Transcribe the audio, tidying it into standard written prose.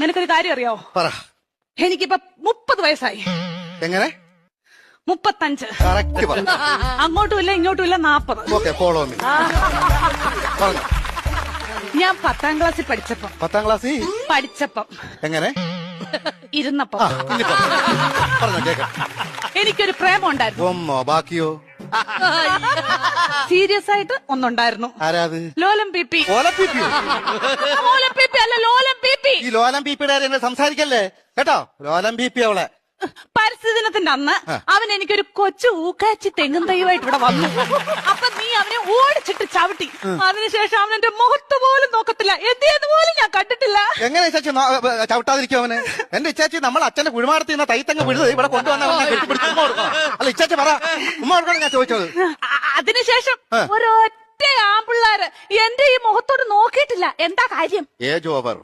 നിനക്കൊരു കാര്യം അറിയോ? പറ. എനിക്കിപ്പോ 30 വയസ്സായി. എങ്ങനെ? 35. കറക്റ്റ് പറ. അങ്ങോട്ടും ഇല്ല ഇങ്ങോട്ടും ഇല്ല 40. Okay, follow me. പറഞ്ഞോ. ഞാൻ 10ാം ക്ലാസ്സിൽ പഠിച്ചപ്പം 10ാം ക്ലാസ്സിൽ എങ്ങനെ ഇരുന്നപ്പം ഇനി പറഞ്ഞോ കേക്കാം. എനിക്കൊരു പ്രേമം ഉണ്ടായിരുന്നു. ഒന്നോ ബാക്കിയോ? സീരിയസ് ആയിട്ട് ഒന്നുണ്ടായിരുന്നു. ആരാത്? ലോലം പിപി. ലോലം പിപി? ലോലം പിപി അല്ല, ലോലം പിപി. ഈ ലോലം പിപിയുടെ കാര്യം സംസാരിക്കല്ലേ കേട്ടോ. ലോലം പിപി അവളെ പരിസ്ഥിതി ദിനത്തിന്റെ അന്ന് അവൻ എനിക്കൊരു കൊച്ചു ഊക്കാച്ചി തെങ്ങും തൈയുമായിട്ട് ഇവിടെ വന്നു. അപ്പൊ നീ അവനെ ഓടിച്ചിട്ട് ചവിട്ടി. അതിനുശേഷം അവൻ എന്റെ മുഖത്ത് പോലും നോക്കത്തില്ല. എന്ത് പോലും ഞാൻ കണ്ടിട്ടില്ല. എങ്ങനെ ചേച്ചി ചവിട്ടാതിരിക്കും അവന്? എന്റെ ഇച്ചാച്ചി നമ്മൾ അച്ഛന്റെ കുഴിമാടത്തിൽ നിന്ന് തൈത്തങ്ങ് വിഴുത് ഇവിടെ കൊണ്ടുവന്ന അല്ല ഇച്ചാച്ചി പറ, ഉമ്മ കൊടുക്കണം ഞാൻ ചോദിച്ചത്. അതിനുശേഷം ഒരൊറ്റ ആമ്പിള്ളാര് എന്റെ ഈ മുഖത്തോട് നോക്കിയിട്ടില്ല. എന്താ കാര്യം? Age over.